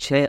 6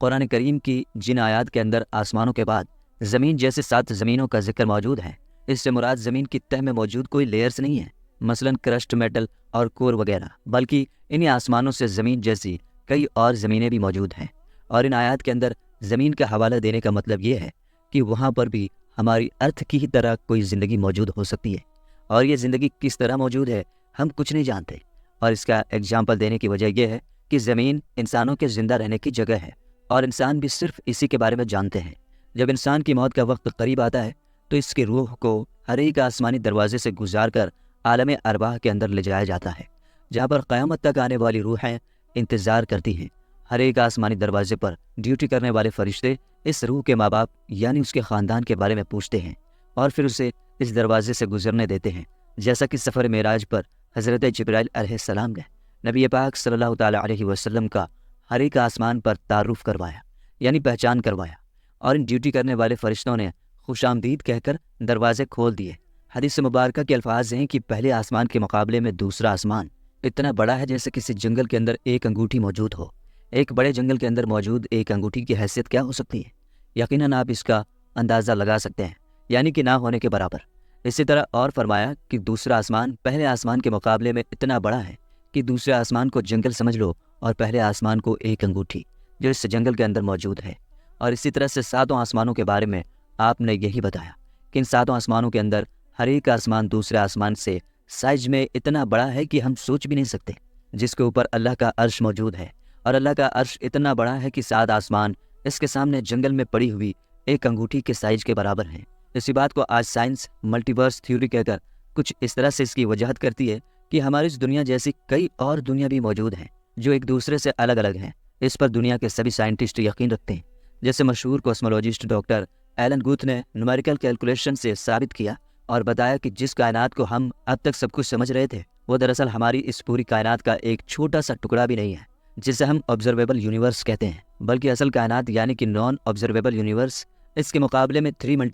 قرآن کریم کی جن آیات کے اندر آسمانوں کے بعد زمین جیسے 7 زمینوں کا ذکر موجود ہے، اس سے مراد زمین کی تہ میں موجود کوئی لیئرز نہیں ہے، مثلاً کرسٹ، میٹل اور کور وغیرہ، بلکہ انہی آسمانوں سے زمین جیسی کئی اور زمینیں بھی موجود ہیں۔ اور ان آیات کے اندر زمین کا حوالہ دینے کا مطلب یہ ہے کہ وہاں پر بھی ہماری ارتھ کی ہی طرح کوئی زندگی موجود ہو سکتی ہے، اور یہ زندگی کس طرح موجود ہے ہم کچھ نہیں جانتے۔ اور اس کا ایگزامپل دینے کی وجہ یہ ہے کہ زمین انسانوں کے زندہ رہنے کی جگہ ہے، اور انسان بھی صرف اسی کے بارے میں جانتے ہیں۔ جب انسان کی موت کا وقت قریب آتا ہے تو اس کی روح کو ہر ایک آسمانی دروازے سے گزار کر عالم ارواح کے اندر لے جایا جاتا ہے، جہاں پر قیامت تک آنے والی روحیں انتظار کرتی ہیں۔ ہر ایک آسمانی دروازے پر ڈیوٹی کرنے والے فرشتے اس روح کے ماں باپ یعنی اس کے خاندان کے بارے میں پوچھتے ہیں، اور پھر اسے اس دروازے سے گزرنے دیتے ہیں، جیسا کہ سفر معراج پر حضرت جبرائیل علیہ السلام نے نبی پاک صلی اللہ تعالیٰ علیہ وسلم کا ہر ایک آسمان پر تعارف کروایا، یعنی پہچان کروایا، اور ان ڈیوٹی کرنے والے فرشتوں نے خوش آمدید کہہ کر دروازے کھول دیے۔ حدیث مبارکہ کے الفاظ ہیں کہ پہلے آسمان کے مقابلے میں دوسرا آسمان اتنا بڑا ہے جیسے کسی جنگل کے اندر ایک انگوٹھی موجود ہو۔ ایک بڑے جنگل کے اندر موجود ایک انگوٹھی کی حیثیت کیا ہو سکتی ہے؟ یقیناً آپ اس کا اندازہ لگا سکتے ہیں، یعنی کہ نہ ہونے کے برابر۔ اسی طرح اور فرمایا کہ دوسرا آسمان پہلے آسمان کے مقابلے میں اتنا بڑا ہے کہ دوسرے آسمان کو جنگل سمجھ لو اور پہلے آسمان کو ایک انگوٹھی جو اس جنگل کے اندر موجود ہے۔ اور اسی طرح سے 7 آسمانوں کے بارے میں آپ نے یہی بتایا کہ ان 7 آسمانوں کے اندر ہر ایک آسمان دوسرے آسمان سے سائز میں اتنا بڑا ہے کہ ہم سوچ بھی نہیں سکتے، جس کے اوپر اللہ کا عرش موجود ہے، اور اللہ کا عرش اتنا بڑا ہے کہ 7 آسمان اس کے سامنے جنگل میں پڑی ہوئی ایک انگوٹھی کے سائز کے برابر ہیں۔ اسی بات کو آج سائنس ملٹی ورس تھیوری کہہ کر کچھ اس طرح سے اس کی وضاحت کرتی ہے کہ ہماری اس دنیا جیسی کئی اور دنیا بھی موجود ہیں جو ایک دوسرے سے الگ الگ ہیں۔ اس پر دنیا کے سبھی سائنٹسٹ یقین رکھتے ہیں، جیسے مشہور کوسمولوجسٹ ڈاکٹر ایلن گوتھ نے نومیریکل کیلکولیشن سے ثابت کیا اور بتایا کہ جس کائنات کو ہم اب تک سب کچھ سمجھ رہے تھے وہ دراصل ہماری اس پوری کائنات کا ایک چھوٹا سا ٹکڑا بھی نہیں ہے، جسے ہم آبزرویبل یونیورس کہتے ہیں، بلکہ اصل کائنات یعنی کہ نان آبزرویبل یونیورس اس کے مقابلے میں 3 ×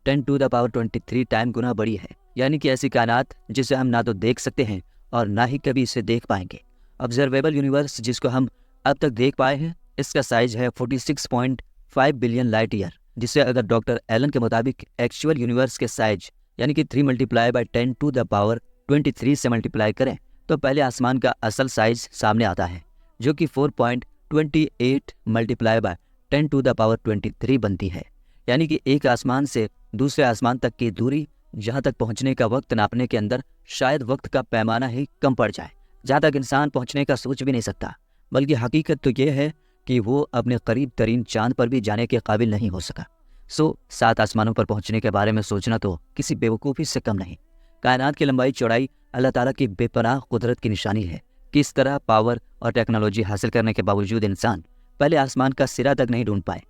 10⁻23 ٹائم گنا بڑی ہے، یعنی کہ ایسی کائنات جسے ہم نہ تو دیکھ سکتے ہیں اور نہ ہی کبھی اسے دیکھ پائیں گے۔ آبزرویبل یونیورس جس کو ہم اب تک دیکھ پائے ہیں اس کا سائز ہے 46.5 بلین لائٹ ایئر، جسے اگر ڈاکٹر ایلن کے مطابق ایکچوئل یونیورس کے سائز یعنی کہ 3 × 10⁻23 سے ملٹیپلائی کریں تو پہلے آسمان کا اصل سائز سامنے آتا ہے، جو کہ 4.28 × 10⁻23 بنتی ہے، یعنی کہ ایک آسمان سے دوسرے آسمان تک کی دوری، جہاں تک پہنچنے کا وقت ناپنے کے اندر شاید وقت کا پیمانہ ہی کم پڑ جائے، جہاں تک انسان پہنچنے کا سوچ بھی نہیں سکتا، بلکہ حقیقت تو یہ ہے کہ وہ اپنے قریب ترین چاند پر بھی جانے کے قابل نہیں ہو سکا۔ 7 آسمانوں پر پہنچنے کے بارے میں سوچنا تو کسی بیوقوفی سے کم نہیں۔ کائنات کی لمبائی چوڑائی اللہ تعالیٰ کی بے پناہ قدرت کی نشانی ہے کہ اس طرح پاور اور ٹیکنالوجی حاصل کرنے کے باوجود انسان پہلے آسمان کا سرا تک نہیں ڈھونڈ پائے۔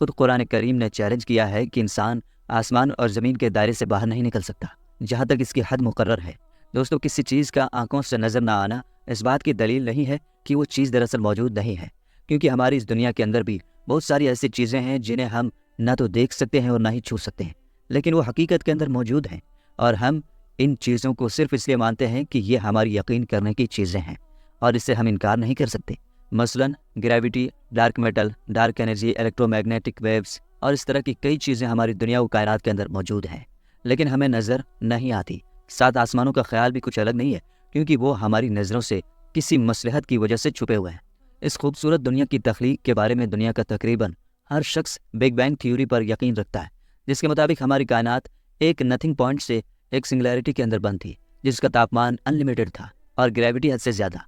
خود قرآن کریم نے چیلنج کیا ہے کہ انسان آسمان اور زمین کے دائرے سے باہر نہیں نکل سکتا جہاں تک اس کی حد مقرر ہے۔ دوستو، کسی چیز کا آنکھوں سے نظر نہ آنا اس بات کی دلیل نہیں ہے کہ وہ چیز دراصل موجود نہیں ہے، کیونکہ ہماری اس دنیا کے اندر بھی بہت ساری ایسی چیزیں ہیں جنہیں ہم نہ تو دیکھ سکتے ہیں اور نہ ہی چھو سکتے ہیں، لیکن وہ حقیقت کے اندر موجود ہیں، اور ہم ان چیزوں کو صرف اس لیے مانتے ہیں کہ یہ ہماری یقین کرنے کی چیزیں ہیں اور اسے ہم انکار نہیں کر سکتے۔ مثلاً gravity, dark matter, dark energy, electromagnetic waves اور اس طرح کی کئی چیزیں ہماری دنیا و کائنات کے اندر موجود ہیں، لیکن ہمیں نظر نہیں آتی۔ 7 آسمانوں کا خیال بھی کچھ الگ نہیں ہے، کیونکہ وہ ہماری نظروں سے کسی مصلحت کی وجہ سے چھپے ہوئے ہیں۔ اس خوبصورت دنیا کی تخلیق کے بارے میں دنیا کا تقریباً ہر شخص بگ بینگ تھیوری پر یقین رکھتا ہے، جس کے مطابق ہماری کائنات ایک نتھنگ پوائنٹ سے ایک سنگولیرٹی کے اندر بند تھی، جس کا تاپمان انلیمیٹڈ تھا اور گریویٹی حد سے زیادہ۔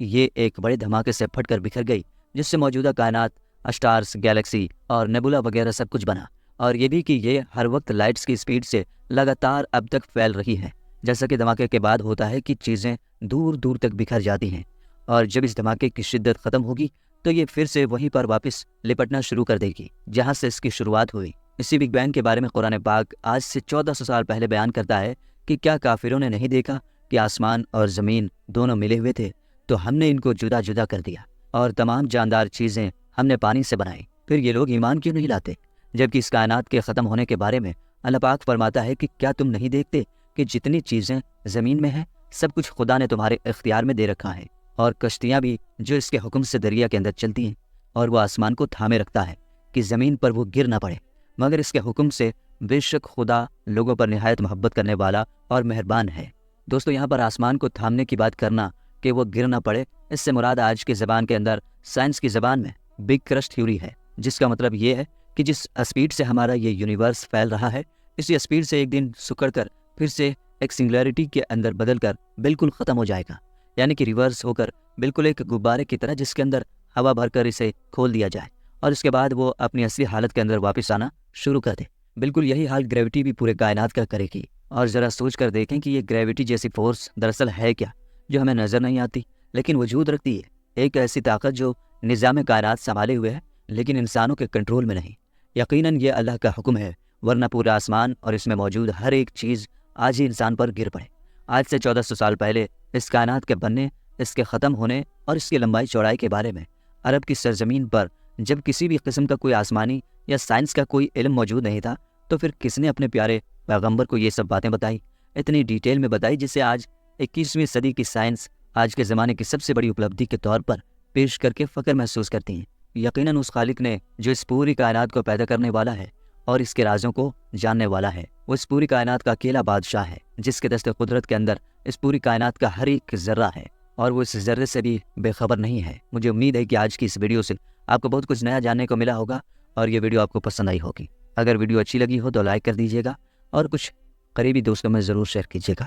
یہ ایک بڑے دھماکے سے پھٹ کر بکھر گئی، جس سے موجودہ کائنات، اسٹارز، گیلیکسی اور نیبولا وغیرہ سب کچھ بنا، اور یہ بھی کہ یہ ہر وقت لائٹس کی سپیڈ سے لگاتار اب تک پھیل رہی ہے۔ جیسا کہ دھماکے کے بعد ہوتا ہے کہ چیزیں دور دور تک بکھر جاتی ہیں، اور جب اس دھماکے کی شدت ختم ہوگی تو یہ پھر سے وہیں پر واپس لپٹنا شروع کر دے گی جہاں سے اس کی شروعات ہوئی۔ اسی بگ بینگ کے بارے میں قرآن پاک آج سے 1400 سال پہلے بیان کرتا ہے کہ کیا کافروں نے نہیں دیکھا کہ آسمان اور زمین دونوں ملے ہوئے تھے، تو ہم نے ان کو جدا جدا کر دیا اور تمام جاندار چیزیں ہم نے پانی سے بنائی، پھر یہ لوگ ایمان کیوں نہیں لاتے؟ جبکہ اس کائنات کے ختم ہونے کے بارے میں اللہ پاک فرماتا ہے کہ کیا تم نہیں دیکھتے کہ جتنی چیزیں زمین میں ہیں سب کچھ خدا نے تمہارے اختیار میں دے رکھا ہے، اور کشتیاں بھی جو اس کے حکم سے دریا کے اندر چلتی ہیں۔ اور وہ آسمان کو تھامے رکھتا ہے کہ زمین پر وہ گر نہ پڑے، مگر اس کے حکم سے بے شک خدا لوگوں پر نہایت محبت کرنے والا اور مہربان ہے۔ دوستو، یہاں پر آسمان کو تھامنے کی بات کرنا کہ وہ گر نہ پڑے، اس سے مراد آج کی زبان کے اندر سائنس کی زبان میں بگ کرش تھیوری ہے، جس کا مطلب یہ ہے کہ جس اسپیڈ سے ہمارا یہ یونیورس پھیل رہا ہے، اسی اسپیڈ سے ایک دن سکڑ کر پھر سے ایک سنگولیرٹی کے اندر بدل کر بالکل ختم ہو جائے گا، یعنی کہ ریورس ہو کر بالکل ایک غبارے کی طرح جس کے اندر ہوا بھر کر اسے کھول دیا جائے اور اس کے بعد وہ اپنی اصلی حالت کے اندر واپس آنا شروع کر دے۔ بالکل یہی حال گریوٹی بھی پورے کائنات کا کرے گی۔ اور ذرا سوچ کر دیکھیں کہ یہ گریوٹی جیسی فورس دراصل ہے کیا، جو ہمیں نظر نہیں آتی لیکن وجود رکھتی ہے، ایک ایسی طاقت جو نظام کائنات سنبھالے ہوئے ہے لیکن انسانوں کے کنٹرول میں نہیں۔ یقیناً یہ اللہ کا حکم ہے، ورنہ پورا آسمان اور اس میں موجود ہر ایک چیز آج ہی انسان پر گر پڑے۔ آج سے 1400 سال پہلے اس کائنات کے بننے، اس کے ختم ہونے اور اس کی لمبائی چوڑائی کے بارے میں عرب کی سرزمین پر جب کسی بھی قسم کا کوئی آسمانی یا سائنس کا کوئی علم موجود نہیں تھا، تو پھر کس نے اپنے پیارے پیغمبر کو یہ سب باتیں بتائی، اتنی ڈیٹیل میں بتائی، جسے آج 21ویں صدی کی سائنس آج کے زمانے کی سب سے بڑی اپلبدھی کے طور پر پیش کر کے فخر محسوس کرتی ہیں۔ یقیناً اس خالق نے جو اس پوری کائنات کو پیدا کرنے والا ہے اور اس کے رازوں کو جاننے والا ہے، وہ اس پوری کائنات کا اکیلا بادشاہ ہے، جس کے دست قدرت کے اندر اس پوری کائنات کا ہر ایک ذرہ ہے اور وہ اس ذرے سے بھی بے خبر نہیں ہے۔ مجھے امید ہے کہ آج کی اس ویڈیو سے آپ کو بہت کچھ نیا جاننے کو ملا ہوگا اور یہ ویڈیو آپ کو پسند آئی ہوگی۔ اگر ویڈیو اچھی لگی ہو تو لائک کر دیجیے گا اور کچھ قریبی دوستوں میں ضرور شیئر کیجیے گا۔